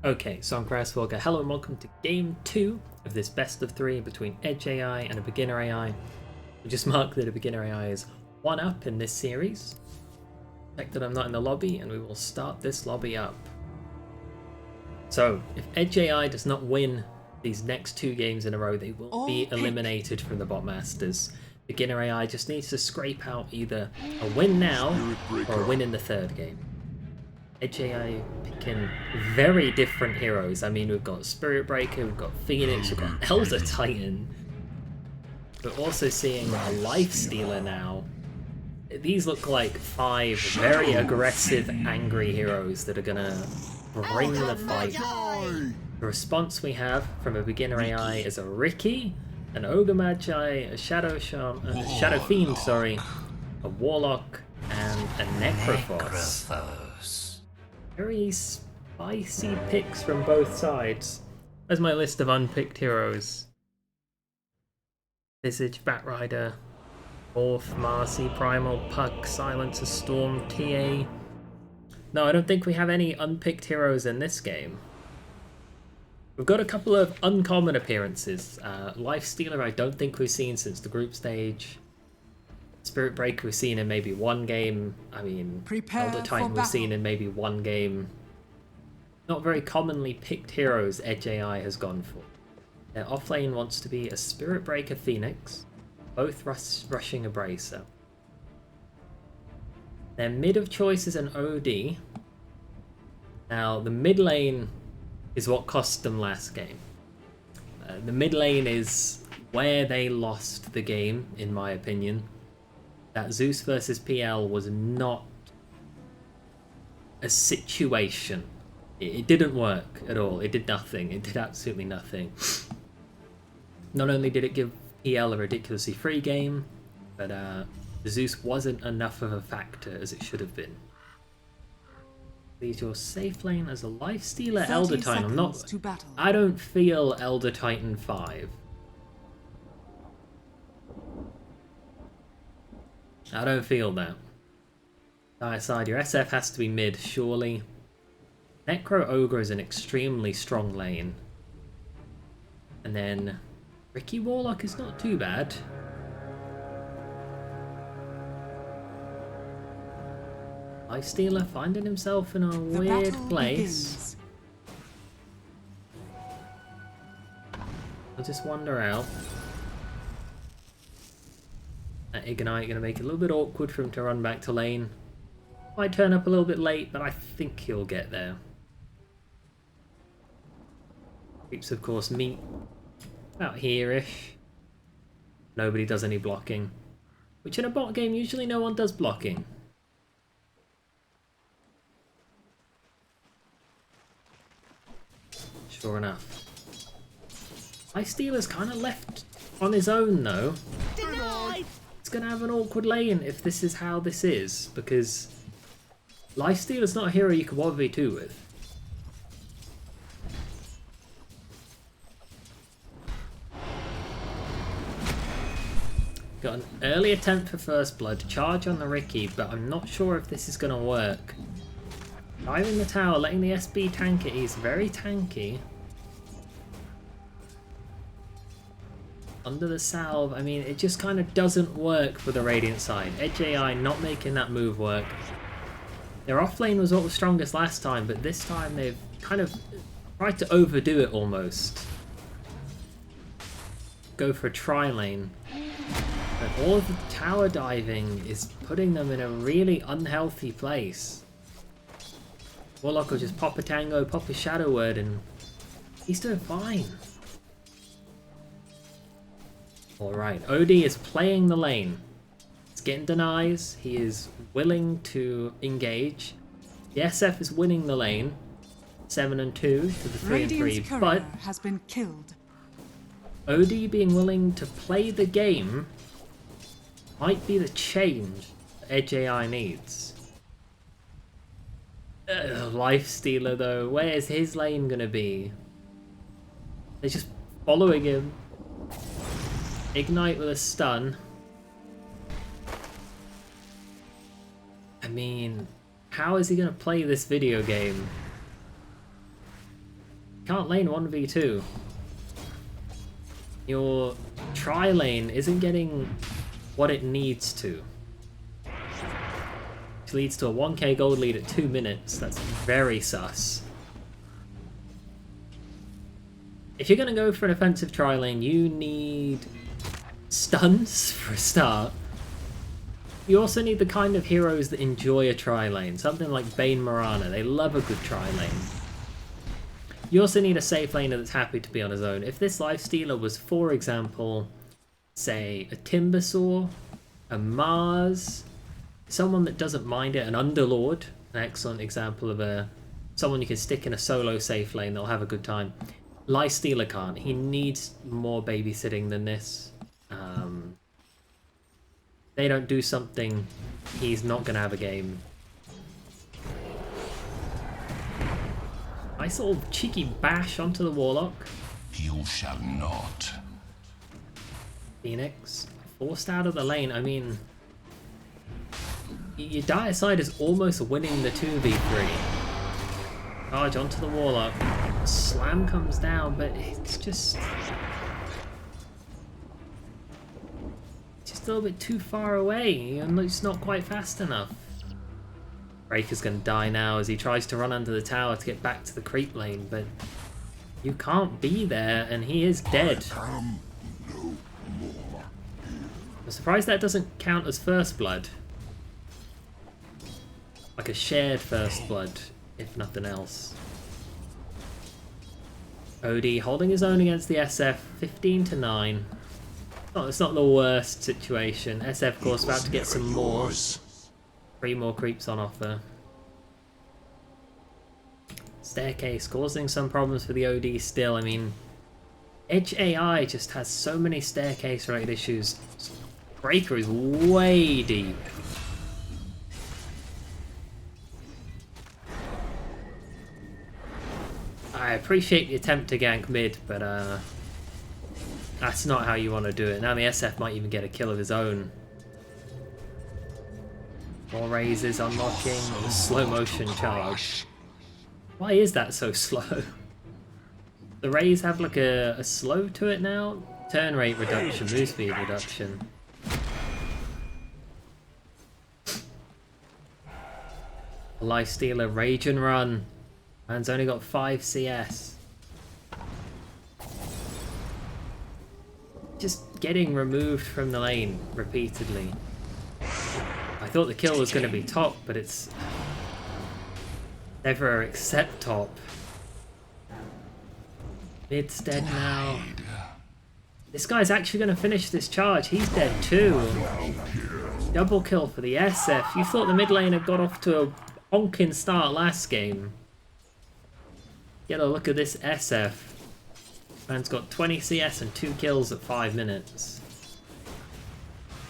Okay, so I'm Grasswalker. Hello and welcome to Game 2 of this best of 3 between Edge AI and a beginner AI. We just mark that a beginner AI is 1 up in this series. Check that I'm not in the lobby and we will start this lobby up. So, if Edge AI does not win these next 2 games in a row, they will be eliminated from the Bot Masters. Beginner AI just needs to scrape out either a win now or a win in the 3rd game. Edge AI picking very different heroes. I mean, we've got Spirit Breaker, we've got Phoenix, we've got Elder Titan. We're also seeing a Life Stealer now. These look like 5 very aggressive, angry heroes that are gonna bring the fight. The response we have from a beginner AI is a Riki, an Ogre Magi, a Shadow Fiend, a Warlock, and a Necrophos. Very spicy picks from both sides. There's my list of unpicked heroes. Visage, Batrider, Orth, Marcy, Primal, Puck, Silencer, Storm, TA. No, I don't think we have any unpicked heroes in this game. We've got a couple of uncommon appearances. Life Stealer I don't think we've seen since the group stage. Spirit Breaker we've seen in maybe 1 game. I mean, Elder Titan we've seen in maybe 1 game. Not very commonly picked heroes Edge AI has gone for. Their offlane wants to be a Spirit Breaker Phoenix, both rushing a Bracer. Their mid of choice is an OD. Now, the mid lane is what cost them last game. The mid lane is where they lost the game, in my opinion. That Zeus versus PL was not a situation. It didn't work at all. It did nothing. It did absolutely nothing. Not only did it give PL a ridiculously free game, but Zeus wasn't enough of a factor as it should have been. Leaves your safe lane as a Life Stealer Elder Titan. I don't feel Elder Titan 5. I don't feel that. Dire side, your SF has to be mid, surely. Necro Ogre is an extremely strong lane. And then Riki Warlock is not too bad. Life Stealer finding himself in a weird place. I'll just wander out. That Ignite going to make it a little bit awkward for him to run back to lane. Might turn up a little bit late, but I think he'll get there. Creeps, of course, meet about here-ish. Nobody does any blocking. Which in a bot game, usually no one does blocking. Sure enough. Life Stealer's kind of left on his own, though. Denied! It's going to have an awkward lane if this is how this is, because Life Stealer's not a hero you can 1v2 with. Got an early attempt for first blood, charge on the Riki, but I'm not sure if this is going to work. Diving the tower, letting the SB tank it, he's very tanky. Under the salve, I mean, it just kind of doesn't work for the Radiant side. Edge AI not making that move work. Their offlane was what was strongest last time, but this time they've kind of tried to overdo it almost. Go for a tri-lane. But all of the tower diving is putting them in a really unhealthy place. Warlock will just pop a tango, pop a shadow word, and he's doing fine. Alright, OD is playing the lane. He's getting denies, he is willing to engage. The SF is winning the lane. 7 and 2 to the 3 and 3, but has been killed. OD being willing to play the game might be the change that Edge AI needs. Life Stealer though, where's his lane gonna be? They're just following him. Ignite with a stun. I mean, how is he gonna play this video game? Can't lane 1v2. Your tri-lane isn't getting what it needs to. Which leads to a 1k gold lead at 2 minutes. That's very sus. If you're going to go for an offensive tri-lane, you need stuns for a start. You also need the kind of heroes that enjoy a tri-lane. Something like Bane Morana. They love a good tri-lane. You also need a safe laner that's happy to be on his own. If this lifestealer was, for example, say a Timbersaw, a Mars, someone that doesn't mind it, an Underlord, an excellent example of someone you can stick in a solo safe lane that'll have a good time. Lifestealer can't. He needs more babysitting than this. They don't do something, he's not going to have a game. Nice little cheeky bash onto the Warlock. You shall not. Phoenix, forced out of the lane. I mean, your dire side is almost winning the 2v3. Charge onto the Warlock. Slam comes down, but it's just a little bit too far away, and it's not quite fast enough. Breaker's gonna die now as he tries to run under the tower to get back to the creep lane, but you can't be there, and he is dead. I'm surprised that doesn't count as first blood. Like a shared first blood, if nothing else. OD holding his own against the SF, 15-9. Oh, it's not the worst situation. SF, of course, about to get some more. 3 more creeps on offer. Staircase causing some problems for the OD still. I mean, Edge AI just has so many staircase related issues. Breaker is way deep. I appreciate the attempt to gank mid, but that's not how you want to do it. Now the SF might even get a kill of his own. More raises unlocking, the slow motion charge. Why is that so slow? The raise have like a slow to it now? Turn rate reduction, move speed reduction. Lifestealer, rage and run. Man's only got 5 CS. Just getting removed from the lane repeatedly. I thought the kill was going to be top, but it's never except top. Mid's dead now. This guy's actually going to finish this charge. He's dead too. Double kill for the SF. You thought the mid laner got off to a honking start last game. Get a look at this SF. Man's got 20 CS and 2 kills at 5 minutes.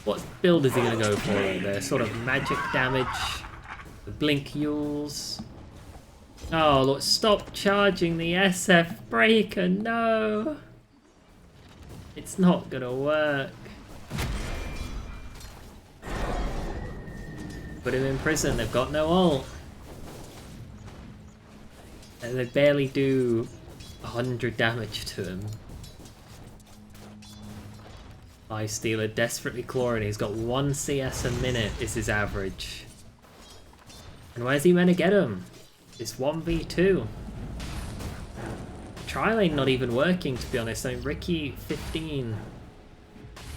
What build is he going to go for there? Sort of magic damage? The blink Yules? Oh, look, stop charging the SF Breaker, no! It's not going to work. Put him in prison, they've got no ult. And they barely do 100 damage to him. Lifestealer desperately clawing. He's got 1 CS a minute is his average. And where's he meant to get him? It's 1v2. Tri-lane not even working, to be honest. I mean, Ricky 15.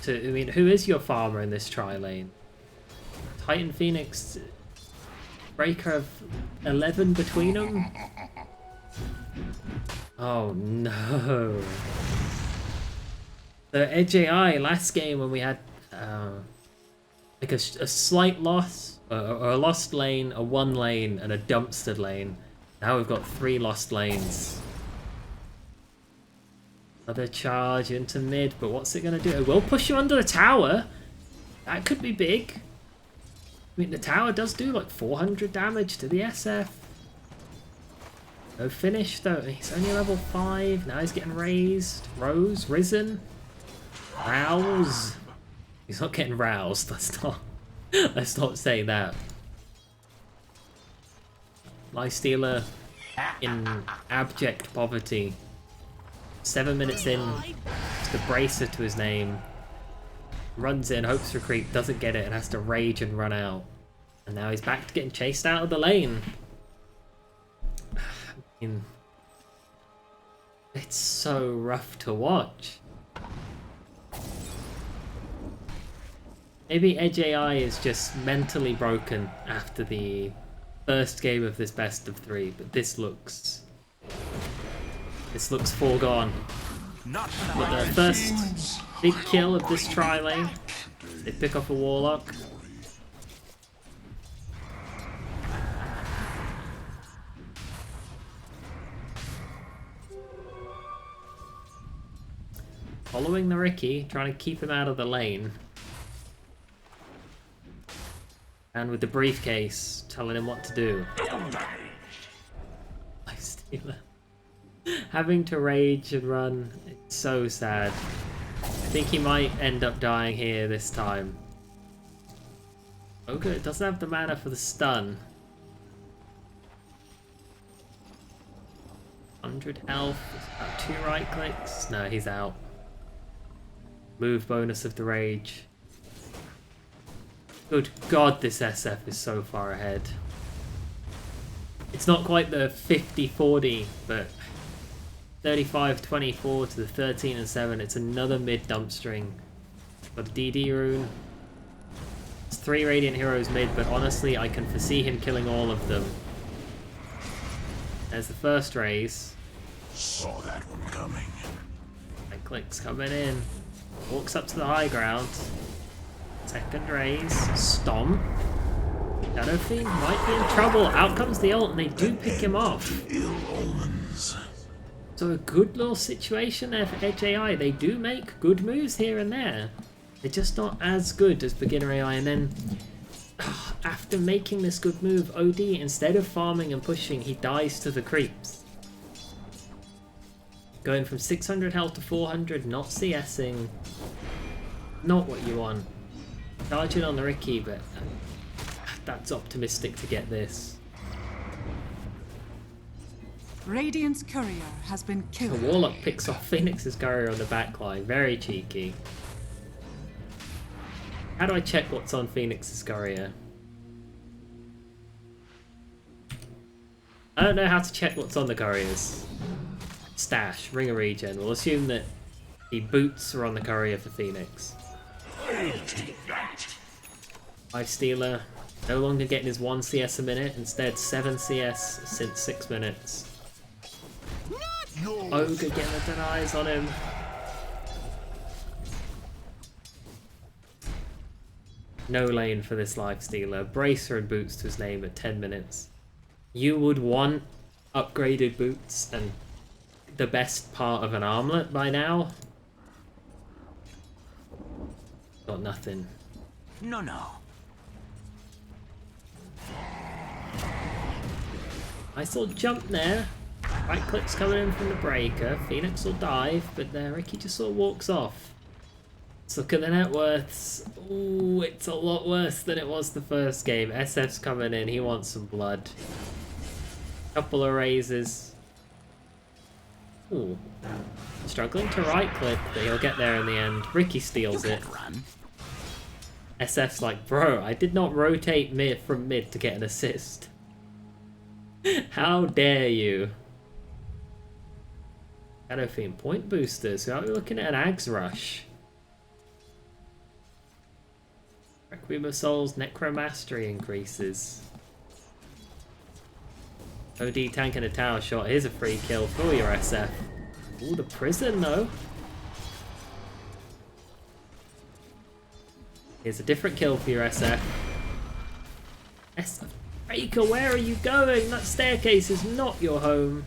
I mean, who is your farmer in this tri-lane? Titan Phoenix Breaker of 11 between them? Oh no. The Edge AI last game when we had like a slight loss, or a lost lane, a 1 lane, and a dumpstered lane. Now we've got 3 lost lanes. Another charge into mid, but what's it going to do? It will push you under the tower. That could be big. I mean, the tower does do like 400 damage to the SF. No finish though. He's only level 5. Now he's getting raised. Risen. Rouse. He's not getting roused. Let's not say that. Lifestealer in abject poverty. 7 minutes in, it's the bracer to his name. Runs in, hopes for creep, doesn't get it, and has to rage and run out. And now he's back to getting chased out of the lane. I mean, it's so rough to watch. Maybe Edge AI is just mentally broken after the first game of this best of 3, but this looks foregone. But the first big kill of this tri-lane, they pick off a Warlock. Following the Riki, trying to keep him out of the lane. And with the briefcase, telling him what to do. Lifestealer. Having to rage and run, it's so sad. I think he might end up dying here this time. Oh good, doesn't have the mana for the stun. 100 health, about 2 right clicks. No, he's out. Move bonus of the rage. Good God, this SF is so far ahead. It's not quite the 50-40, but 35-24 to the 13 and 7. It's another mid dump string. Got a DD rune. It's 3 Radiant Heroes mid, but honestly, I can foresee him killing all of them. There's the first raise. Saw that one coming. And clicks coming in. Walks up to the high ground. Second raise. Stomp. Shadow Fiend might be in trouble. Out comes the ult and they do pick him off. Ill omens. So a good little situation there for Edge AI. They do make good moves here and there. They're just not as good as beginner AI. And then after making this good move, OD, instead of farming and pushing, he dies to the creeps. Going from 600 health to 400, not CSing. Not what you want. Charging on the Riki, but that's optimistic to get this. Radiant's courier has been The killed. Warlock picks off Phoenix's courier on the back line. Very cheeky. How do I check what's on Phoenix's courier? I don't know how to check what's on the couriers. Stash, ring a regen. We'll assume that the boots are on the courier for Phoenix. Lifestealer, no longer getting his 1 CS a minute, instead 7 CS since 6 minutes. Ogre getting the denies on him. No lane for this Lifestealer. Bracer and boots to his name at 10 minutes. You would want upgraded boots and the best part of an armlet by now. Got nothing. No. Nice little jump there. Right click's coming in from the breaker. Phoenix will dive, but there Riki just sort of walks off. Let's look at the net worths. Ooh, it's a lot worse than it was the first game. SF's coming in. He wants some blood. Couple of raises. Ooh. Struggling to right click, but he'll get there in the end. Riki steals it. SF's like, bro, I did not rotate mid from mid to get an assist. How dare you? Shadow Fiend point boosters. So are we looking at an Ags Rush? Requiem of Souls, Necromastery increases. OD tanking a tower shot. Here's a free kill for your SF. Ooh, the prison though. Here's a different kill for your SF. SF Breaker, where are you going? That staircase is not your home.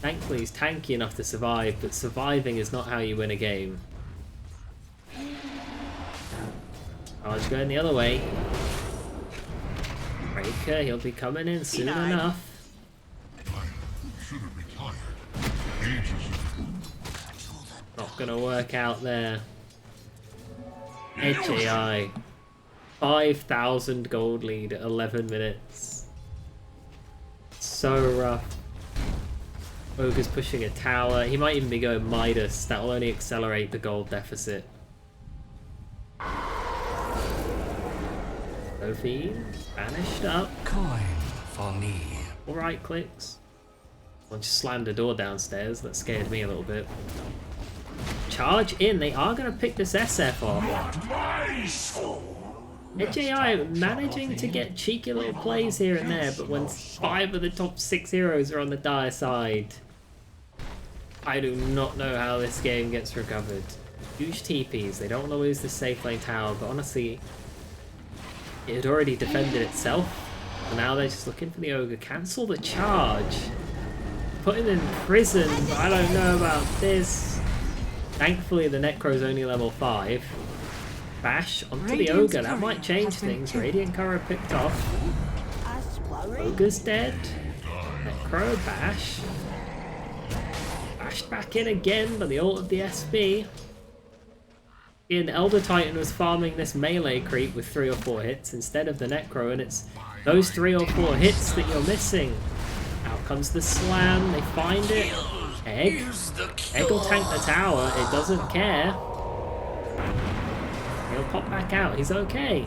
Thankfully he's tanky enough to survive, but surviving is not how you win a game. Charge going the other way. Breaker, he'll be coming in soon enough. Not gonna work out there. Edge AI. 5,000 gold lead at 11 minutes. so rough. Ogre's pushing a tower. He might even be going Midas. That will only accelerate the gold deficit. Sophie banished up. Coin for me. All right clicks. One just slammed the door downstairs. That scared me a little bit. Charge in. They are going to pick this SF off. Edge AI managing to get cheeky little plays here and there, but when 5 of the top 6 heroes are on the dire side, I do not know how this game gets recovered. Huge TPs. They don't want to lose the safe lane tower, but honestly, it had already defended itself. And now they're just looking for the Ogre. Cancel the charge. Put him in prison, but I don't know about this. Thankfully, the Necro's only level 5. Bash onto the Ogre. That might change things. Radiant Courier picked off. Ogre's dead. Necro, Bash. Bashed back in again by the ult of the SB. And Elder Titan was farming this melee creep with 3 or 4 hits instead of the Necro, and it's those 3 or 4 hits that you're missing. Out comes the slam, they find it. Egg. Egg will tank the tower, it doesn't care. He'll pop back out, he's okay.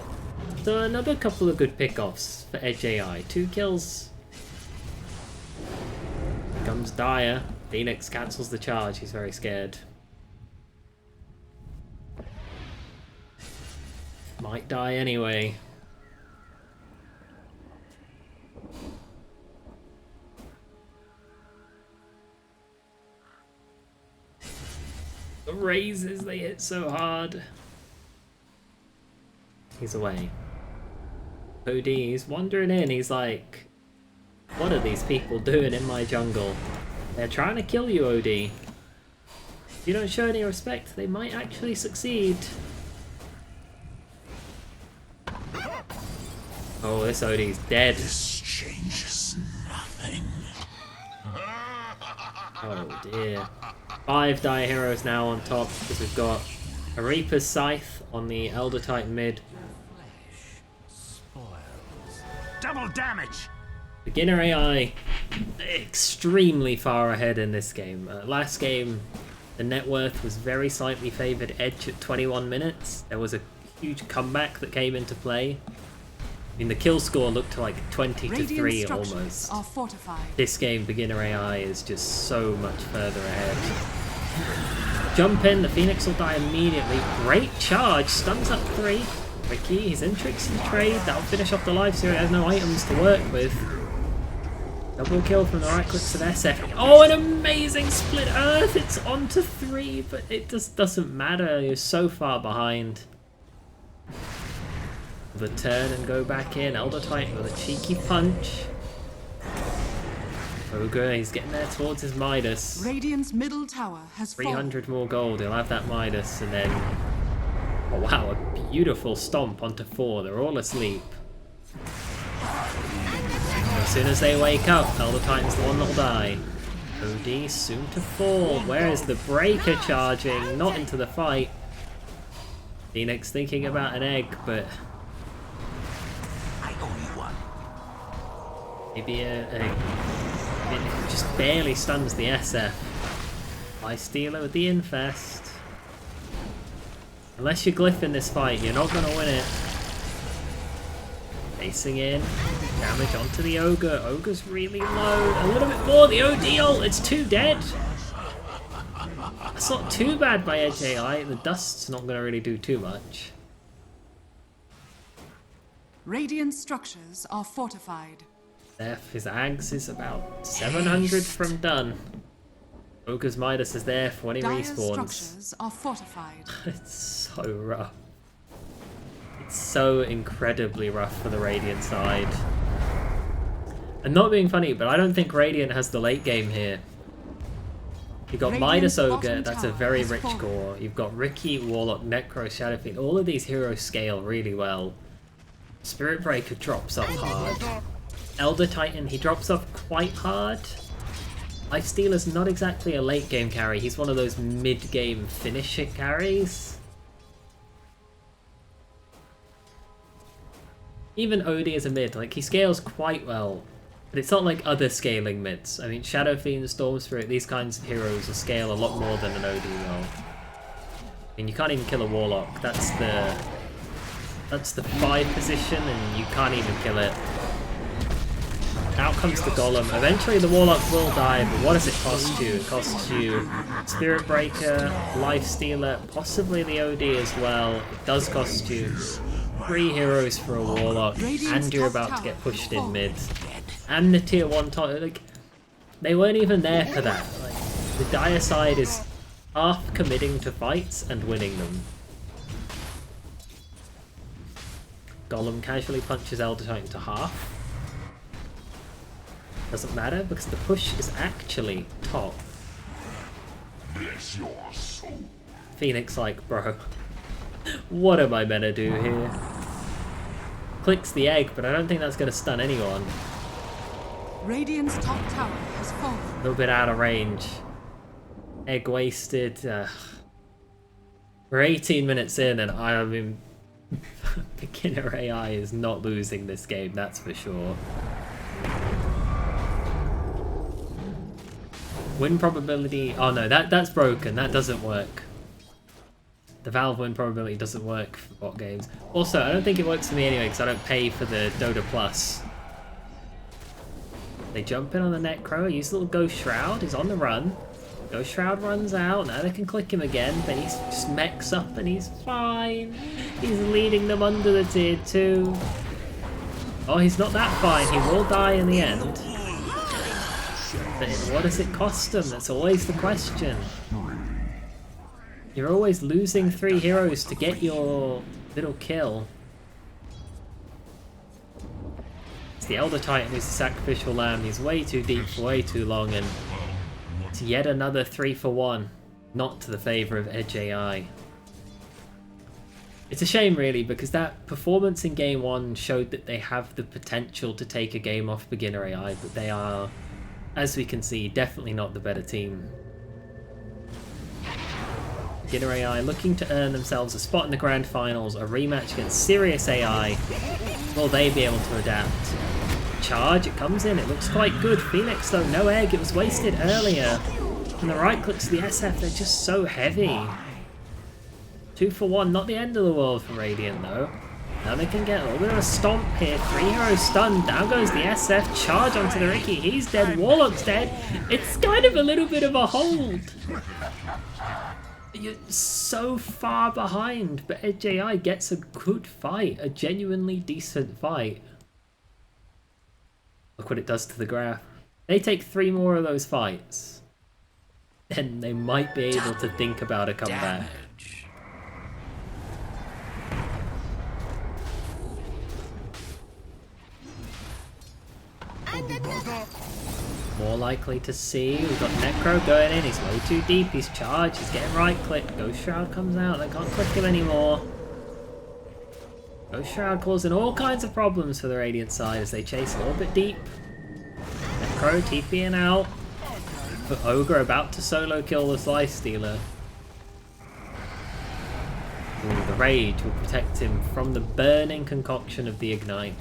So another couple of good pickoffs for Edge AI. 2 kills. Here comes Dire. Phoenix cancels the charge, he's very scared. Might die anyway. The raises, they hit so hard. He's away. OD's wandering in, he's like, what are these people doing in my jungle? They're trying to kill you, OD. If you don't show any respect, they might actually succeed. Oh, this OD's dead. This changes nothing. Oh dear. 5 Dire heroes now on top because we've got a Reaper's Scythe on the Elder Titan mid. Double damage! Beginner AI extremely far ahead in this game. Last game, the net worth was very slightly favoured Edge at 21 minutes. There was a huge comeback that came into play. I mean, the kill score looked like 20 to 3 almost. Are fortified. This game, Beginner AI, is just so much further ahead. Jump in, the Phoenix will die immediately. Great charge, stuns up 3. Ricky, he's in tricks and trade. That'll finish off the life so he has no items to work with. Double kill from the right clicks of SF. Oh, an amazing split earth! It's on to 3, but it just doesn't matter. You're so far behind. The turn and go back in. Elder Titan with a cheeky punch. Ogre, he's getting there towards his Midas. Radiant's middle tower has 300 more gold. He'll have that Midas, and then, oh wow, a beautiful stomp onto 4. They're all asleep. As soon as they wake up, Elder Titan's the one that'll die. OD soon to fall. Where is the breaker charging? Not into the fight. Phoenix thinking about an egg, but maybe it just barely stuns the SF. Ice Stealer with the Infest. Unless you glyph in this fight, you're not going to win it. Facing in. Damage onto the Ogre. Ogre's really low. A little bit more. The OD ult. It's 2 dead. That's not too bad by Edge AI. The dust's not going to really do too much. Radiant structures are fortified. His Ags is about 700 from done. Ogre's Midas is there for when he Dire's respawns. structures are fortified. It's so rough. It's so incredibly rough for the Radiant side. And not being funny, but I don't think Radiant has the late game here. You've got Radiant's Midas Ogre, bottom that's a tower very has rich fallen. core. You've got Ricky, Warlock, Necro, Shadowfiend. All of these heroes scale really well. Spirit Breaker drops off hard. Elder Titan, he drops off quite hard. Life Stealer's not exactly a late game carry. He's one of those mid-game finish it carries. Even OD is a mid. Like, he scales quite well. But it's not like other scaling mids. I mean, Shadow Fiend, Storm Spirit, these kinds of heroes will scale a lot more than an OD will. I mean, you can't even kill a Warlock. That's the 5 position, and you can't even kill it. Out comes the Golem. Eventually the Warlock will die, but what does it cost you? It costs you Spirit Breaker, Life Stealer, possibly the OD as well. It does cost you 3 heroes for a Warlock, and you're about to get pushed in mid. And the tier 1 top, like, they weren't even there for that. Like, the dire side is half committing to fights and winning them. Golem casually punches Elder Titan to half. Doesn't matter because the push is actually top. Bless your soul. Phoenix like, bro, what am I meant to do here? Clicks the egg, but I don't think that's going to stun anyone. Radiant's top tower has fallen. A little bit out of range. Egg wasted. We're 18 minutes in and I mean, beginner AI is not losing this game, that's for sure. Win probability... Oh no, that's broken. That doesn't work. The Valve win probability doesn't work for bot games. Also, I don't think it works for me anyway because I don't pay for the Dota Plus. They jump in on the Necro, use a little Ghost Shroud, he's on the run. Ghost Shroud runs out, now they can click him again, but he just mechs up and he's fine. He's leading them under the tier 2. Oh, he's not that fine, he will die in the end. But what does it cost them? That's always the question. You're always losing 3 heroes to get your little kill. It's the Elder Titan who's the sacrificial lamb. He's way too deep for way too long, and it's yet another 3 for 1. Not to the favour of Edge AI. It's a shame really, because that performance in game 1 showed that they have the potential to take a game off beginner AI, but they are, as we can see, definitely not the better team. Beginner AI looking to earn themselves a spot in the grand finals, a rematch against serious AI. Will they be able to adapt? Charge, it comes in, it looks quite good. Phoenix though, no egg, it was wasted earlier. And the right clicks to the SF, they're just so heavy. 2 for 1, not the end of the world for Radiant though. Now they can get a little bit of a stomp here. 3 heroes stunned. Down goes the SF. Charge onto the Ricky. He's dead. Warlock's dead. It's kind of a little bit of a hold. You're so far behind, but Edge AI gets a good fight. A genuinely decent fight. Look what it does to the graph. They take 3 more of those fights, then they might be able to think about a comeback. More likely to see. We've got Necro going in. He's way too deep. He's charged. He's getting right click. Ghost Shroud comes out. They can't click him anymore. Ghost Shroud causing all kinds of problems for the Radiant side as they chase a little bit deep. Necro TPing out. But Ogre about to solo kill the Life Stealer. Ooh, the Rage will protect him from the burning concoction of the Ignite.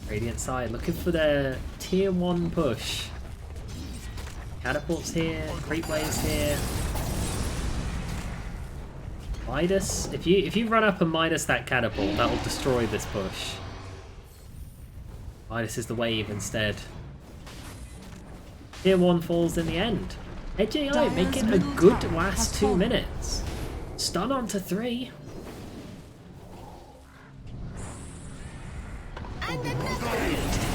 Radiant side looking for their tier 1 push. Catapults here, creep waves here. Midas, if you run up and Midas that catapult, that will destroy this push. Midas is the wave instead. Tier 1 falls in the end. Edge AI making a good last 2 minutes. Stun onto 3.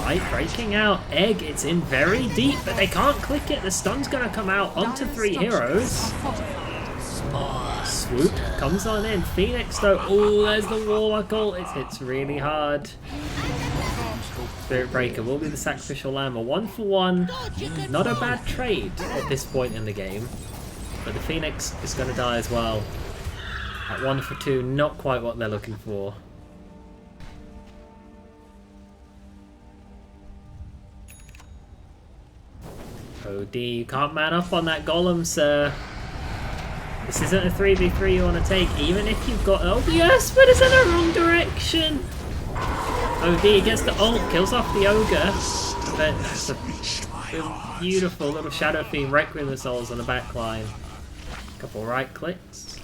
Right, breaking out. Egg, it's in very deep, but they can't click it. The stun's gonna come out onto 3 heroes. Swoop comes on in. Phoenix though, oh, there's the Warlock ult. It hits really hard. Spirit Breaker will be the sacrificial lamb. A 1 for 1. Not a bad trade at this point in the game. But the Phoenix is gonna die as well. At 1 for 2, not quite what they're looking for. OD, you can't man up on that Golem, sir. This isn't a 3v3 you want to take, even if you've got... Oh, yes, but it's in the wrong direction! OD gets the ult, kills off the ogre, but that's a beautiful little Shadow Fiend Requiem of Souls on the back line. Couple right clicks.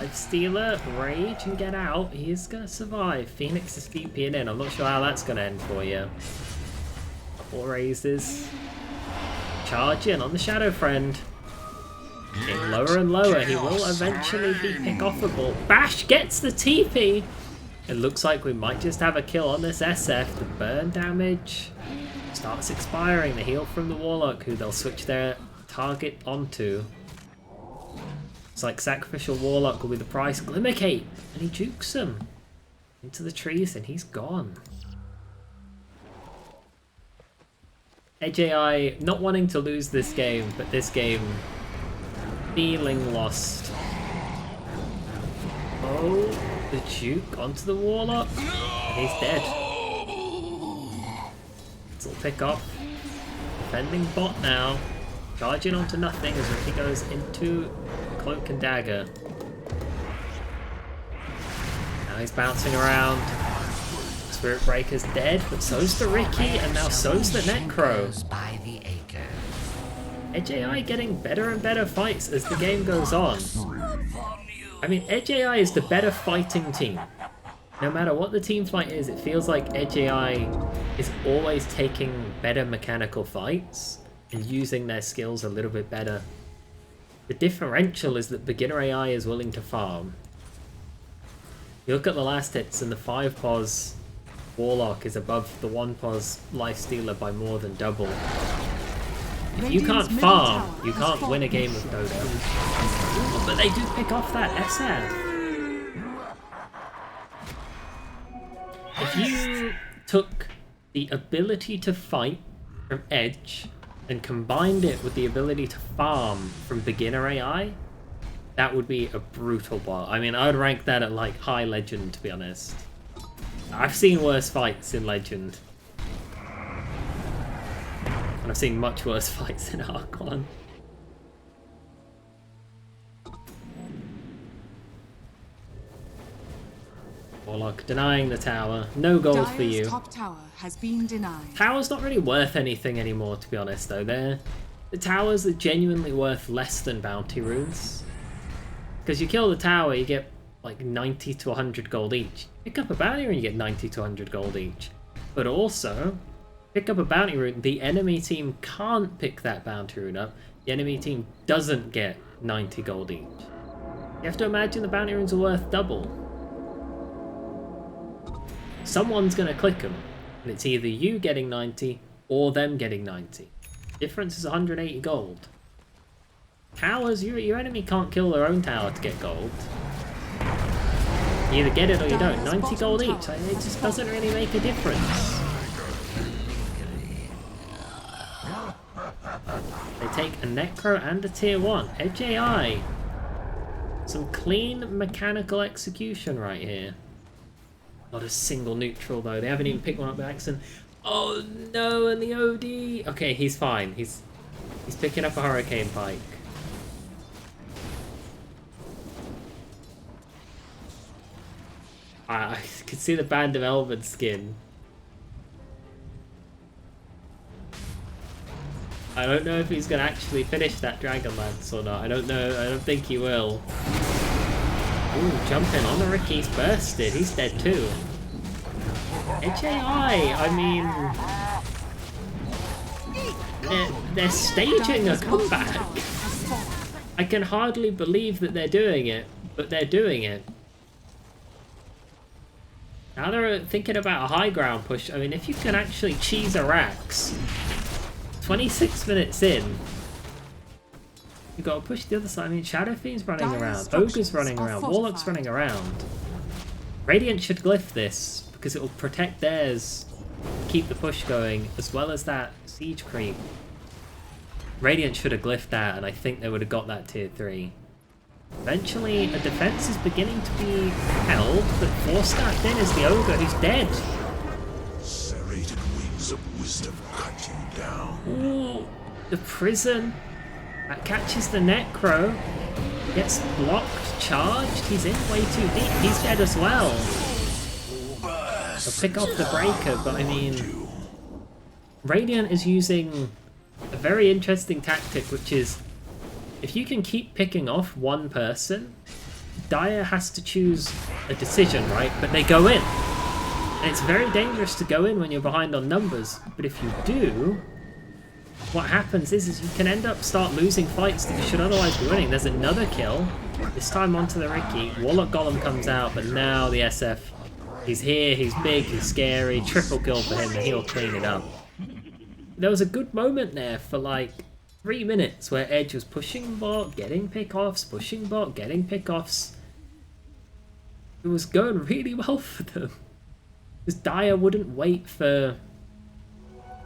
Life Stealer, rage and get out. He is gonna survive. Phoenix is TPing in. I'm not sure how that's gonna end for you. Couple raises. Charge in on the Shadow Friend. Getting lower and lower. He will eventually be pick-offable. Bash gets the TP. It looks like we might just have a kill on this SF. The burn damage starts expiring. The heal from the Warlock, who they'll switch their target onto. It's like Sacrificial Warlock will be the price. Glimmercape! And he jukes him into the trees and he's gone. Edge AI not wanting to lose this game, but this game feeling lost. Oh, the juke onto the Warlock. And he's dead. It'll pick off. Defending bot now. Charging onto nothing as Ricky goes into Cloak and Dagger. Now he's bouncing around. Spirit Breaker's dead, but so's the Ricky, and now so's the Necro. Edge AI getting better and better fights as the game goes on. I mean, Edge AI is the better fighting team. No matter what the team fight is, it feels like Edge AI is always taking better mechanical fights and using their skills a little bit better. The differential is that beginner AI is willing to farm. You look at the last hits and the 5 pos Warlock is above the 1 pos Lifestealer by more than double. If you can't farm, you can't win a game of Dodo. But they do pick off that SF. If you took the ability to fight from Edge and combined it with the ability to farm from beginner AI, that would be a brutal bot. I mean, I would rank that at like high legend, to be honest. I've seen worse fights in legend. And I've seen much worse fights in Archon. Warlock denying the tower. No gold for you. Top tower has been denied. Tower's not really worth anything anymore, to be honest, though. The towers are genuinely worth less than bounty runes. Because you kill the tower, you get like 90 to 100 gold each. Pick up a bounty rune, you get 90 to 100 gold each. But also, pick up a bounty rune, the enemy team can't pick that bounty rune up. The enemy team doesn't get 90 gold each. You have to imagine the bounty runes are worth double. Someone's going to click them, and it's either you getting 90 or them getting 90. Difference is 180 gold. Towers, your enemy can't kill their own tower to get gold. You either get it or you don't. 90 gold each, it just doesn't really make a difference. They take a Necro and a Tier 1. Edge AI. Some clean mechanical execution right here. Not a single neutral though. They haven't even picked one up by accident. Oh no, and the OD. Okay, he's fine. He's picking up a Hurricane Pike. I could see the Band of Elven skin. I don't know if he's gonna actually finish that Dragonlance or not. I don't know. I don't think he will. Ooh, jumping on the Ricky's bursted. He's dead too. Edge AI, I mean... They're staging a comeback. I can hardly believe that they're doing it, but they're doing it. Now they're thinking about a high ground push. I mean, if you can actually cheese a Rax, 26 minutes in, you got to push the other side. I mean, Shadow Fiend's running around, Ogre's running around, Warlock's running around. Radiant should glyph this, because it will protect theirs, keep the push going, as well as that siege creep. Radiant should have glyphed that, and I think they would have got that tier 3. Eventually, a defense is beginning to be held, but 4-stacked in is the Ogre, who's dead. Serrated wings of wisdom cut you down. Ooh, the prison. That catches the Necro. Gets blocked, charged. He's in way too deep. He's dead as well. They'll pick off the breaker, but I mean, Radiant is using a very interesting tactic, which is if you can keep picking off one person, Dire has to choose a decision, right? But they go in. And it's very dangerous to go in when you're behind on numbers. But if you do, what happens is you can end up start losing fights that you should otherwise be winning. There's another kill. This time onto the Riki. Warlock Golem comes out, but now the SF, he's here, he's big, he's scary. Triple kill for him, and he'll clean it up. There was a good moment there for like 3 minutes where Edge was pushing bot, getting pick-offs, pushing bot, getting pick-offs. It was going really well for them. Because Dire wouldn't wait for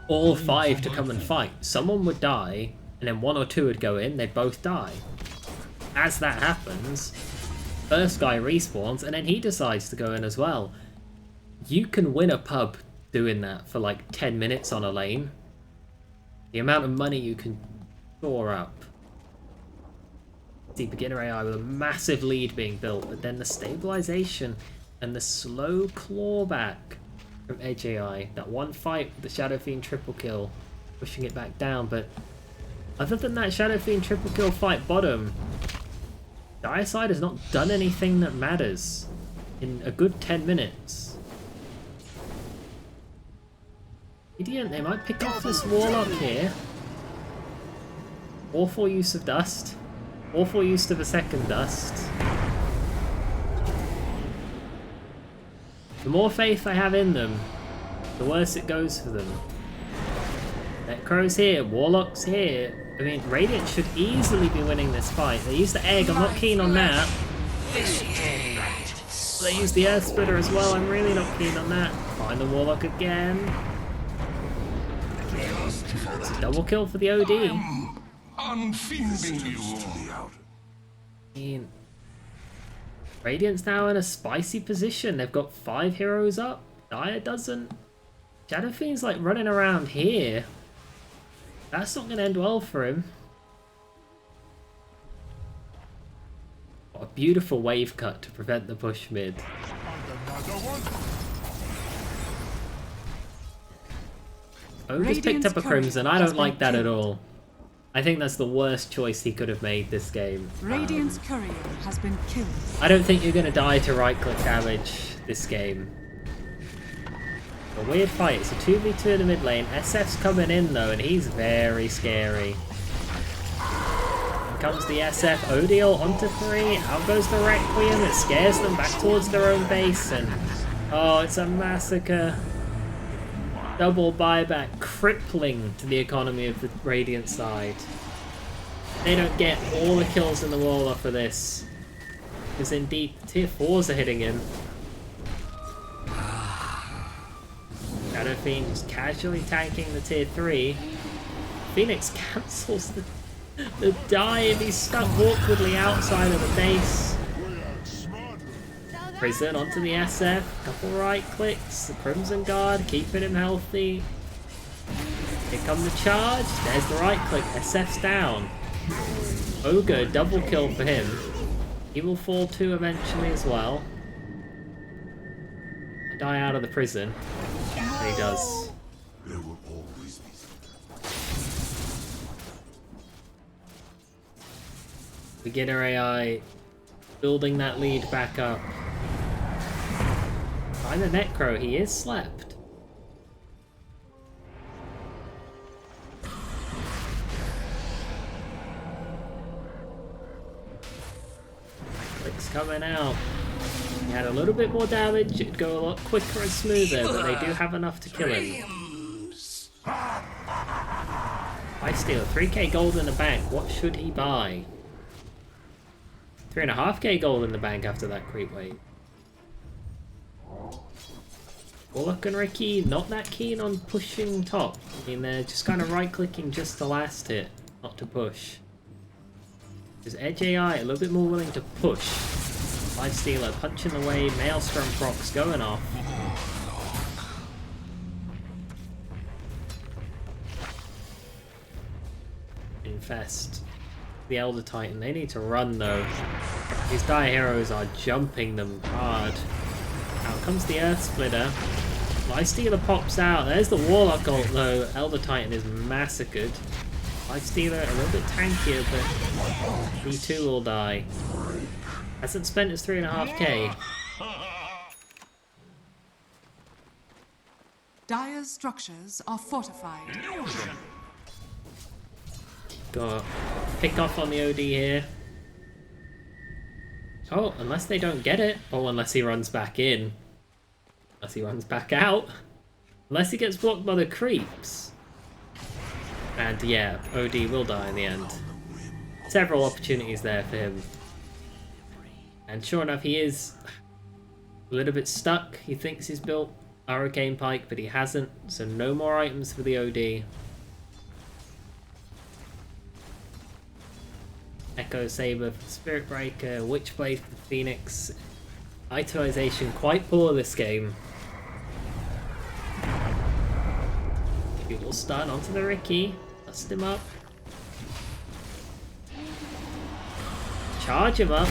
all 5 to come and fight. Someone would die, and then 1 or 2 would go in, they'd both die. As that happens, first guy respawns, and then he decides to go in as well. You can win a pub doing that for like 10 minutes on a lane. The amount of money you can store up. See beginner AI with a massive lead being built, but then the stabilization and the slow clawback from Edge AI. That one fight with the Shadow Fiend triple kill, pushing it back down. But other than that Shadow Fiend triple kill fight bottom, Dire side has not done anything that matters in a good 10 minutes. Radiant, they might pick off this Warlock here. Awful use of dust. Awful use of a second dust. The more faith I have in them, the worse it goes for them. Necro's here, Warlock's here. I mean, Radiant should easily be winning this fight. They used the egg, I'm not keen on that. They used the Earth Splitter as well, I'm really not keen on that. Find the Warlock again. It's a double kill for the OD. Unfeeling you. I mean, Radiant's now in a spicy position. They've got 5 heroes up. Dire doesn't. Shadow Fiend's like running around here. That's not going to end well for him. What a beautiful wave cut to prevent the push mid. Ogre's picked up a Crimson. I don't like that at all. I think that's the worst choice he could have made this game. Radiant's courier has been killed. I don't think you're going to die to right-click damage this game. A weird fight. It's a 2v2 in the mid lane. SF's coming in though, and he's very scary. Here comes the SF. Odiel onto 3. Out goes the Requiem. It scares them back towards their own base, and oh, it's a massacre. Double buyback, crippling to the economy of the Radiant side. They don't get all the kills in the world off of this. Because indeed, tier 4s are hitting him. Shadow Fiend just casually tanking the tier 3. Phoenix cancels the dive. He's stuck awkwardly outside of the base. Prison onto the SF, couple right clicks, the Crimson Guard keeping him healthy. Here come the charge, there's the right click, SF's down. Ogre, double kill for him. He will fall too eventually as well. Die out of the prison. And he does. There will always be. Beginner AI building that lead back up. Find the Necro, he is slept. Clicks coming out. He had a little bit more damage, it'd go a lot quicker and smoother, but they do have enough to kill him. I steal 3k gold in the bank, what should he buy? 3.5k gold in the bank after that creep wave. Warlock and Riki not that keen on pushing top. I mean, they're just kind of right-clicking just the last hit, not to push. Because Edge AI a little bit more willing to push. Lifestealer punching the way, Maelstrom procs going off. Infest. The Elder Titan, they need to run though. These Dire heroes are jumping them hard. Out comes the Earth Splitter. Life Stealer pops out. There's the Warlock ult though. Elder Titan is massacred. Life Stealer a little bit tankier, but he too will die. Hasn't spent his 3.5k. Dire's structures are fortified. Got pick off on the OD here. Oh, unless they don't get it. Oh, unless he runs back in. Unless he runs back out. Unless he gets blocked by the creeps. And yeah, OD will die in the end. Several opportunities there for him. And sure enough, he is a little bit stuck. He thinks he's built Hurricane Pike, but he hasn't. So no more items for the OD. Echo Saber for the Spirit Breaker, Witchblade for the Phoenix. Itemization quite poor this game. Maybe we'll stun onto the Ricky. Dust him up. Charge him up.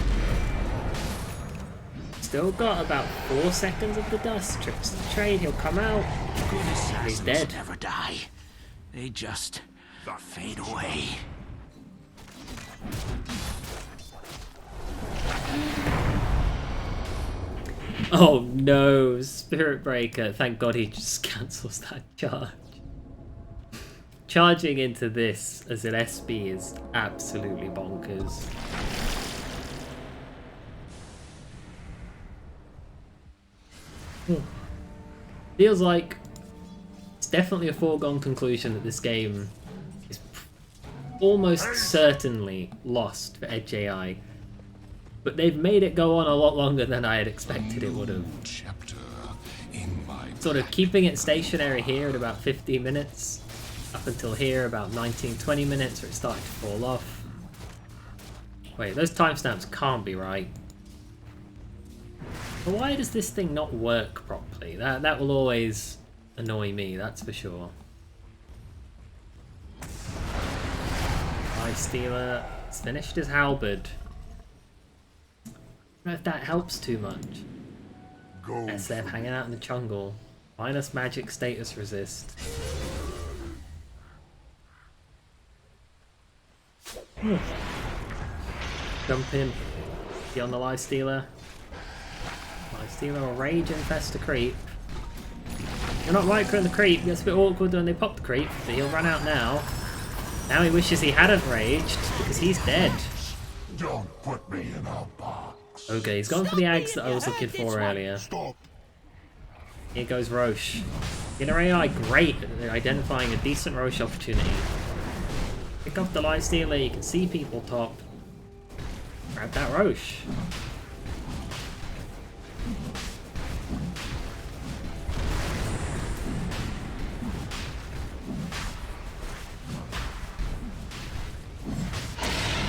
Still got about 4 seconds of the dust. Trips the trade, he'll come out. He's dead. Never die. They just fade away. Oh no, Spirit Breaker. Thank God he just cancels that charge. Charging into this as an SB is absolutely bonkers. Feels like it's definitely a foregone conclusion that this game is almost certainly lost for Edge AI. But they've made it go on a lot longer than I had expected it would have. Chapter in my Sort of keeping it stationary here at about 15 minutes. Up until here about 19-20 minutes where it started to fall off. Wait, those timestamps can't be right. But why does this thing not work properly? That will always annoy me, that's for sure. Life Stealer has finished his halberd. I don't know if that helps too much. SF hanging out in the jungle. Minus magic status resist. Jump in. Be on the Life Stealer. Life Stealer will rage infest the creep. You're not microing the creep. Gets a bit awkward when they pop the creep, but he'll run out now. Now he wishes he hadn't raged because he's dead. Don't put me in a box. Okay, he's gone for the Ags that I was looking for earlier. Stop. Here goes Roche. Inner AI great at identifying a decent Roche opportunity. Pick off the Life Stealer, you can see people top. Grab that Roche.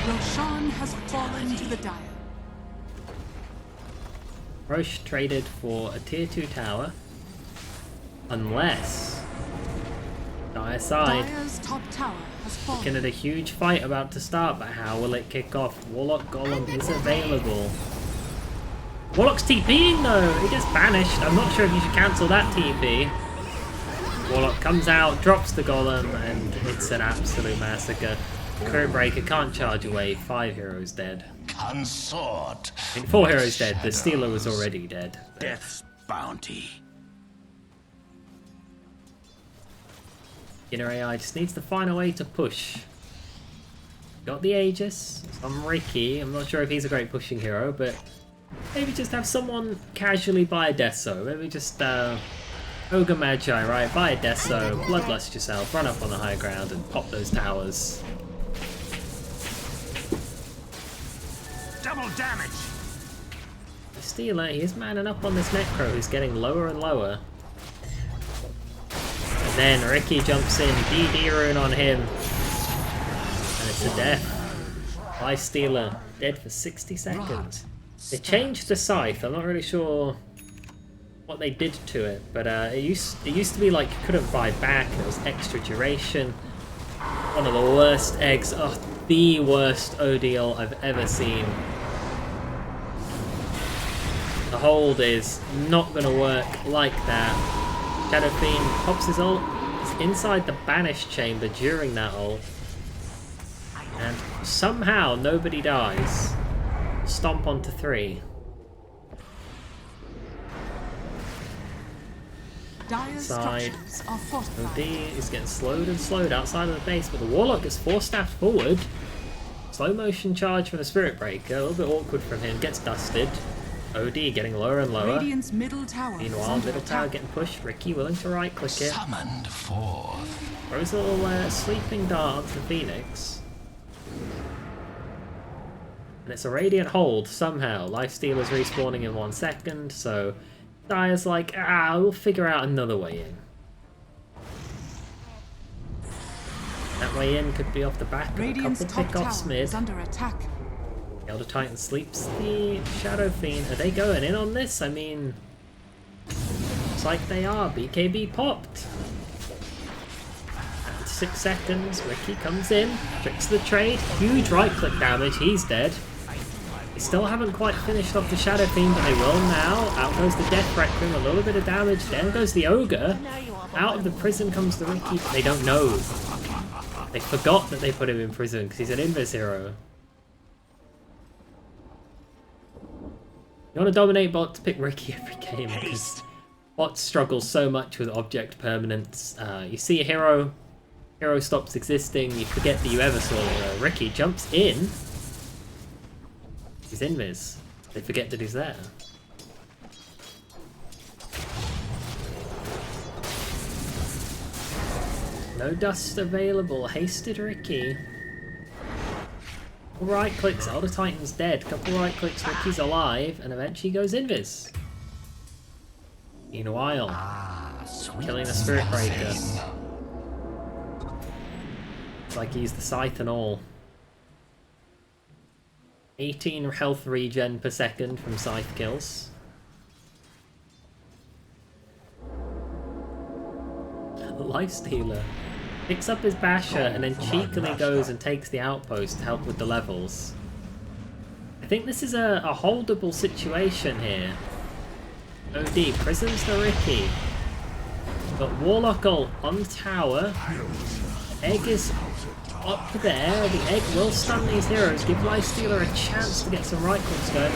Roshan has fallen to the Dire. Roche traded for a tier 2 tower. Unless Dire side. Dire's top tower has fallen. Looking at a huge fight about to start, but how will it kick off? Warlock Golem is available. Warlock's TPing though! He gets banished. I'm not sure if you should cancel that TP. Warlock comes out, drops the Golem, and it's an absolute massacre. Current Breaker can't charge away. 5 heroes dead. Consort. I mean, 4 heroes dead. The Stealer was already dead. Death's bounty. Inner AI just needs to find a way to push. Got the Aegis. Some Ricky. I'm not sure if he's a great pushing hero, but maybe just have someone casually buy a Deso. Maybe just Ogre Magi, right? Buy a Deso, bloodlust yourself, run up on the high ground and pop those towers. Double damage. The Stealer, he is manning up on this Necro who's getting lower and lower. And then Ricky jumps in, DD rune on him. And it's a death. Life Stealer, dead for 60 seconds. They changed the Scythe, I'm not really sure what they did to it, but it used to be like you couldn't buy back, and it was extra duration. One of the worst eggs, the worst ODL I've ever seen. The hold is not going to work like that. Shadow Fiend pops his ult. He's inside the Banish Chamber during that ult. And somehow nobody dies. Stomp onto 3. Dire's Side. structures are fortified. OD is getting slowed and slowed outside of the base, but the Warlock gets 4-staffed forward. Slow motion charge from the Spirit Breaker, a little bit awkward from him, gets dusted. OD getting lower and lower. Radiant's middle tower is Meanwhile, under middle tower attack. getting pushed. Ricky willing to right click it. Summoned forth. Throws a little sleeping dart onto the Phoenix. And it's a Radiant hold somehow. Lifestealer's respawning in 1 second, so Dire's like, we'll figure out another way in. That way in could be off the back of a Radiant's couple top pick-offs tower mid. is under attack. Elder Titan sleeps the Shadow Fiend. Are they going in on this? I mean, looks like they are. BKB popped. At 6 seconds, Ricky comes in, tricks the trade. Huge right-click damage. He's dead. They still haven't quite finished off the Shadow Fiend, but they will now. Out goes the Death Requiem, a little bit of damage. Then goes the Ogre. Out of the prison comes the Ricky, but they don't know. They forgot that they put him in prison because he's an invis hero. You want to dominate bots, pick Ricky every game because bots struggle so much with object permanence. You see a hero stops existing, you forget that you ever saw the hero. Ricky jumps in. He's invis. They forget that he's there. No dust available. Hasted Ricky. Right clicks, Elder Titan's dead. Couple right clicks, Ricky's alive, and eventually goes invis. Meanwhile, killing the Spirit Breaker. It's like he's the Scythe and all. 18 health regen per second from Scythe kills. Lifestealer picks up his Basher and then cheekily goes and takes the outpost to help with the levels. I think this is a holdable situation here. OD prisons the Ricky. But Warlock ult on the tower. Egg is up there. The egg will stun these heroes. Give Lifestealer a chance to get some right clicks going.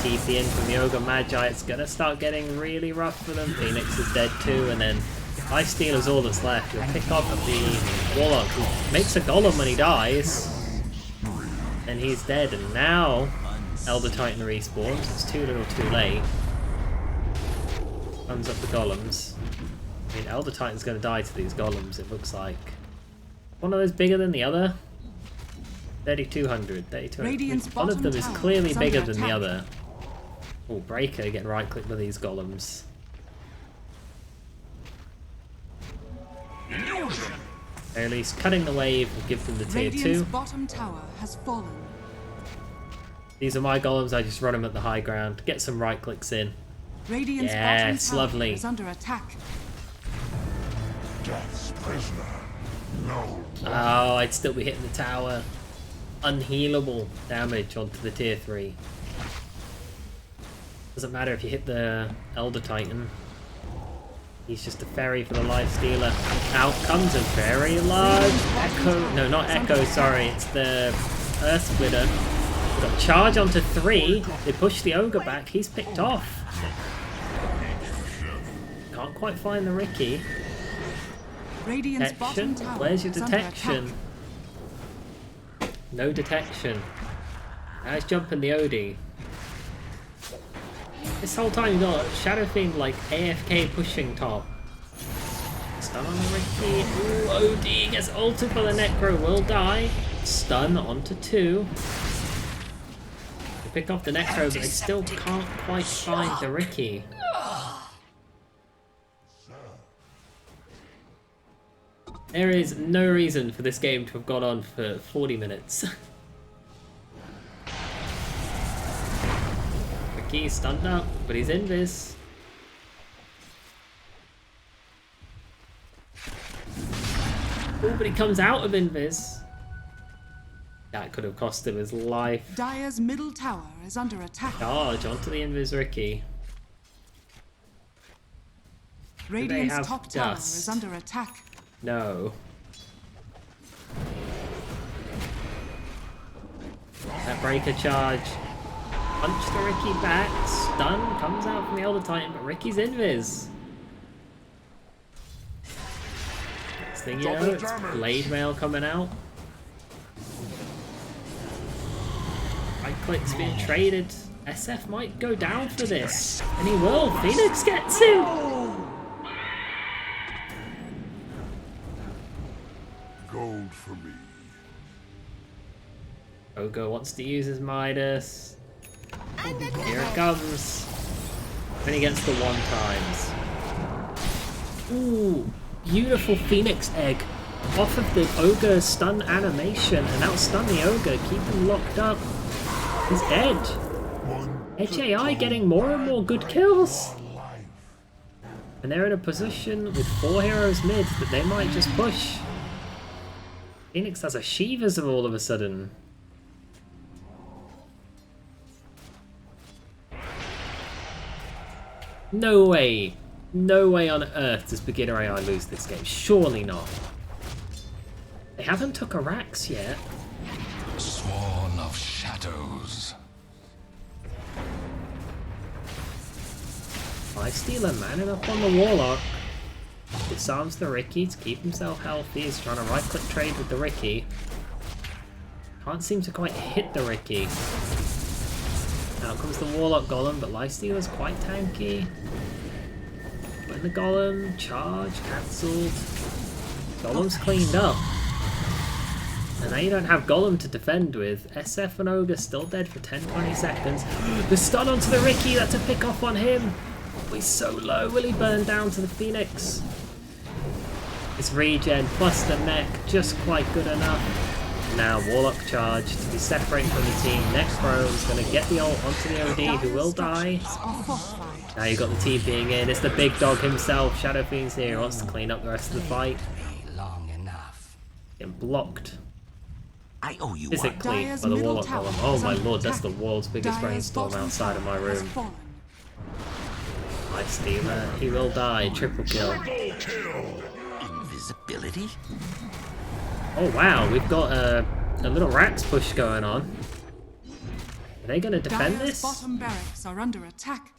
TP in from the Ogre Magi. It's gonna start getting really rough for them. Phoenix is dead too, and then Lifestealer's all that's left. You'll pick up the Warlock who makes a golem when he dies. And he's dead. And now Elder Titan respawns. It's too little too late. Comes up the golems. I mean, Elder Titan's going to die to these golems, it looks like. One of those bigger than the other? 3,200. 3,200. One of them is clearly bigger than the other. Oh, Breaker getting right click with these golems. Or at least cutting the wave will give them the tier 2. Bottom tower has fallen. These are my golems, I just run them at the high ground. Get some right clicks in. Radiant's Yes, bottom tower lovely. is under attack. Death's prisoner. No. Oh, I'd still be hitting the tower. Unhealable damage onto the tier 3. Doesn't matter if you hit the Elder Titan. He's just a ferry for the Lifestealer. Out comes a very large Echo. No, not Echo, sorry. It's the Earth Splitter. Got charge onto 3. They push the Ogre back. He's picked off. Can't quite find the Ricky. Radiant's bottom Detection? tower Where's your is under detection? attack. No detection. Now he's jumping the OD. This whole time you got Shadow Fiend like AFK pushing top. Stun on the Ricky. Ooh, OD gets ulted for the Necro, will die. Stun onto 2. They pick off the Necro, but they still can't quite find the Ricky. There is no reason for this game to have gone on for 40 minutes. Ricky's stunned up, but he's invis. Oh, but he comes out of invis. That could have cost him his life. Dire's middle tower is under attack. Charge onto the invis Ricky. Radiant's have top tower dust? is under attack. No. That breaker charge. Punch the Ricky back. Stun comes out from the Elder Titan, but Ricky's invis. Next thing you know, it's Blade Mail coming out. Right click's being traded. SF might go down for this. And he will. Phoenix gets him. Gold for me. Ogre wants to use his Midas. Here it comes. Then he gets the 1 times. Ooh, beautiful Phoenix egg. Off of the Ogre stun animation and outstun the Ogre. Keep him locked up. He's dead. Edge AI getting more and more good kills. And they're in a position with 4 heroes mid that they might just push. Phoenix has a Shivas all of a sudden. No way. No way on earth does beginner AI lose this game. Surely not. They haven't took a Rax yet. Sworn of shadows. Lifestealer manning up on the Warlock. Disarms the Ricky to keep himself healthy. He's trying to right click trade with the Ricky. Can't seem to quite hit the Ricky. Out comes the Warlock Golem, but Lifestealer's quite tanky. When the Golem, charge, cancelled. Golem's cleaned up. And now you don't have Golem to defend with. SF and Ogre still dead for 10-20 seconds. The stun onto the Ricky, that's a pick off on him. Oh, he's so low, will he burn down to the Phoenix? His regen plus the mech, just quite good enough. Now Warlock charge to be separated from the team. Necro is going to get the ult onto the OD, who will die. Now you've got the TPing in. It's the big dog himself. Shadow Fiend's here. He wants to clean up the rest of the fight. Long enough. Getting blocked I owe you physically by the Warlock Golem. Oh my lord, that's the world's biggest rainstorm outside of my room. Lifestealer, he will die. Triple kill. Invisibility? Oh wow, we've got a little Rax push going on. Are they going to defend this? Bottom barracks are under attack.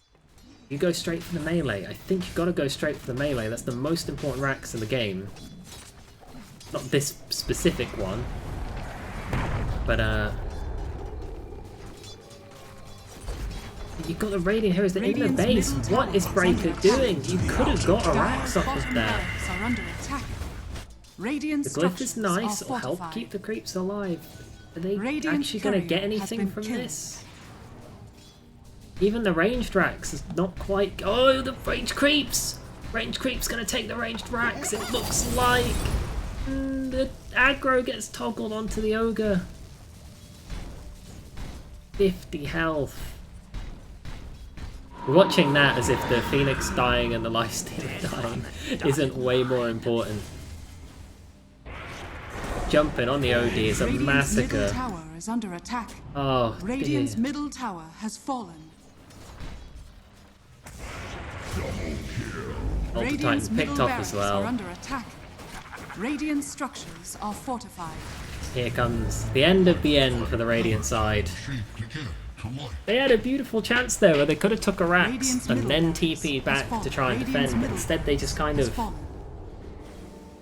You go straight for the melee. I think you've got to go straight for the melee. That's the most important Rax in the game. Not this specific one. But, you've got the Radiant Heroes that are in the base. What is Breaker doing? You could have got a Rax off of that. The glyph is nice, it'll help keep the creeps alive. Are they actually going to get anything from this? Even the ranged Rax is not quite... Oh, the ranged creeps! Ranged creeps going to take the ranged Rax, it looks like. The aggro gets toggled onto the Ogre. 50 health. We're watching that as if the Phoenix dying and the Lifestealer dying isn't way more important. Jumping on the OD is a massacre. Middle tower is under attack. Oh, Radiant's dear. middle tower has fallen. Elder Titan picked off as Are well. under attack. Radiant structures are fortified. Here comes the end of the end for the Radiant side. They had a beautiful chance there where they could have took a Rax and then TP'd back to try and defend, but instead they just kind of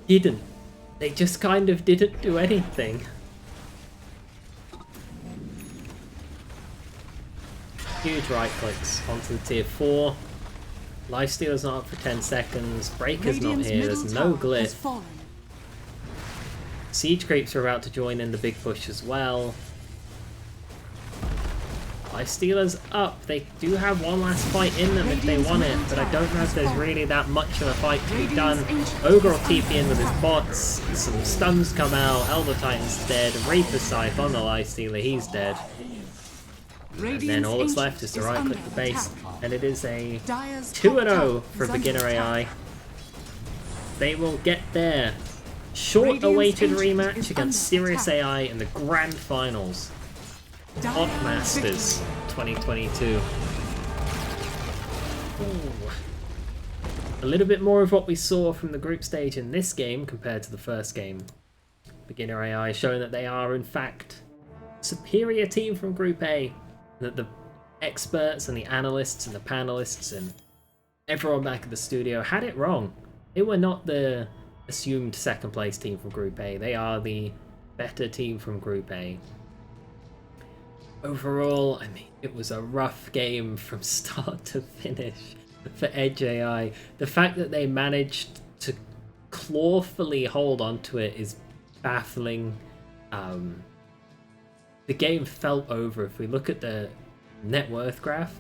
didn't. They just kind of didn't do anything. Huge right clicks onto the tier 4. Lifestealer's not up for 10 seconds. Breaker's not here. There's no glyph. Siege creeps are about to join in the big push as well. Lifestealer's up. They do have one last fight in them if they want it, but I don't know if there's really that much of a fight to be done. Ogre will TP in with his bots. Some stuns come out. Elder Titan's dead. Reaper Scythe on the Lifestealer. He's dead. And then all that's left is to right click the base. And it is a 2-0 for beginner AI. They will get their short awaited rematch against Serious AI in the grand finals. Hot Masters 2022. Ooh. a little bit more of what we saw from the group stage in this game compared to the first game. Beginner AI showing that they are in fact a superior team from Group A, that the experts and the analysts and the panelists and everyone back at the studio had it wrong. They were not the assumed second place team from Group A. They are the better team from Group A. Overall, I mean, it was a rough game from start to finish for Edge AI. The fact that they managed to clawfully hold onto it is baffling. The game felt over. If we look at the net worth graph,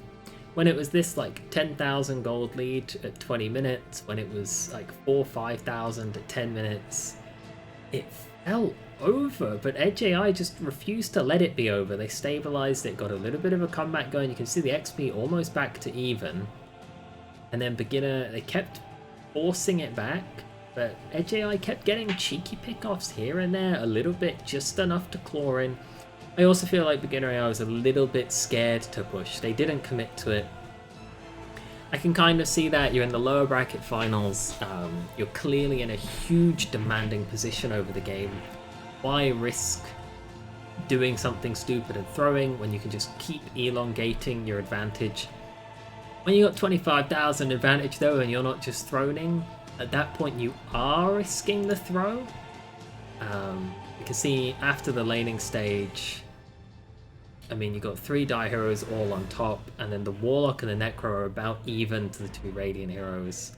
when it was this like 10,000 gold lead at 20 minutes, when it was like 5,000 at 10 minutes, it felt over, but Edge AI just refused to let it be over. They stabilized it, got a little bit of a comeback going. You can see the XP almost back to even, and then Beginner, they kept forcing it back, but Edge AI kept getting cheeky pickoffs here and there, a little bit, just enough to claw in. I also feel like Beginner AI was a little bit scared to push. They didn't commit to it. I can kind of see that. You're in the lower bracket finals. You're clearly in a huge demanding position over the game. Why risk doing something stupid and throwing when you can just keep elongating your advantage? When you got 25,000 advantage though and you're not just throning, at that point you are risking the throw. You can see after the laning stage, I mean, you got 3 Die heroes all on top, and then the Warlock and the Necro are about even to the 2 Radiant heroes.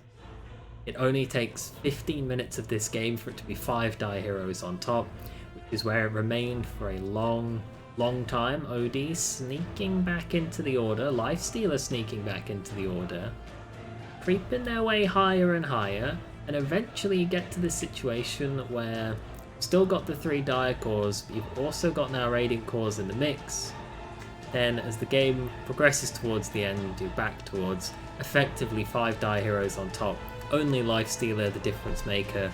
It only takes 15 minutes of this game for it to be 5 Die heroes on top, which is where it remained for a long time. OD sneaking back into the order, Lifestealer sneaking back into the order, creeping their way higher and higher, and eventually you get to this situation where you've still got the 3 Dire cores, but you've also got now Radiant cores in the mix. Then as the game progresses towards the end, you're back towards effectively 5 Die heroes on top. Only Lifestealer, the difference maker,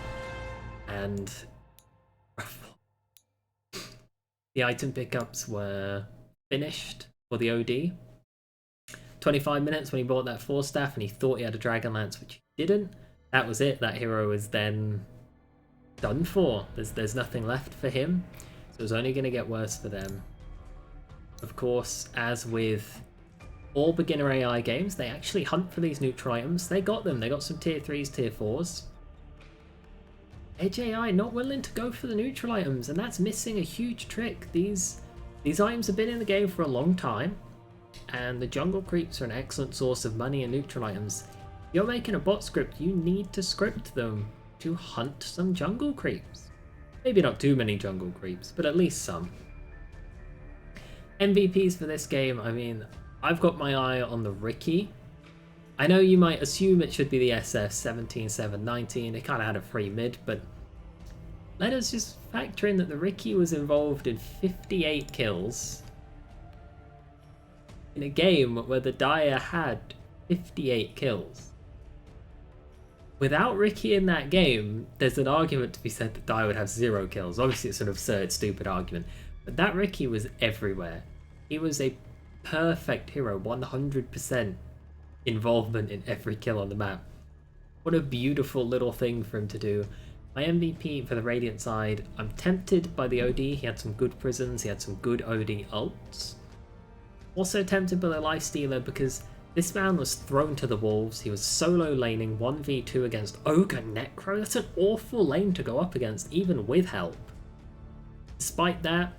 and the item pickups were finished for the OD. 25 minutes when he bought that 4 staff and he thought he had a Dragon Lance, which he didn't. That was it. That hero was then done for. There's nothing left for him. So it was only going to get worse for them. Of course, as with all Beginner AI games, they actually hunt for these neutral items. They got them. They got some tier 3s, tier 4s. Edge AI not willing to go for the neutral items, and that's missing a huge trick. These items have been in the game for a long time, and the jungle creeps are an excellent source of money and neutral items. If you're making a bot script, you need to script them to hunt some jungle creeps. Maybe not too many jungle creeps, but at least some. MVPs for this game, I mean, I've got my eye on the Riki. I know you might assume it should be the SF 17, 7, 19. It kind of had a free mid, but let us just factor in that the Riki was involved in 58 kills in a game where the Dire had 58 kills. Without Riki in that game, there's an argument to be said that Dire would have 0 kills. Obviously, it's an absurd, stupid argument. But that Riki was everywhere. He was a perfect hero, 100% involvement in every kill on the map. What a beautiful little thing for him to do. My MVP for the Radiant side, I'm tempted by the OD. He had some good prisons, he had some good OD ults. Also tempted by the Lifestealer because this man was thrown to the wolves. He was solo laning 1v2 against Ogre Necro. That's an awful lane to go up against, even with help. Despite that,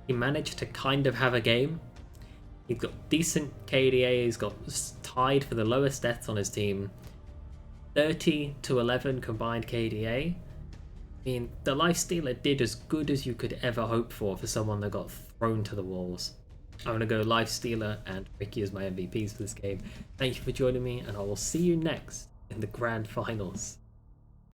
he managed to kind of have a game. He's got decent KDA, he's got tied for the lowest deaths on his team. 30 to 11 combined KDA. I mean, the Lifestealer did as good as you could ever hope for someone that got thrown to the walls. I'm going to go Lifestealer and Riki as my MVPs for this game. Thank you for joining me, and I will see you next in the grand finals.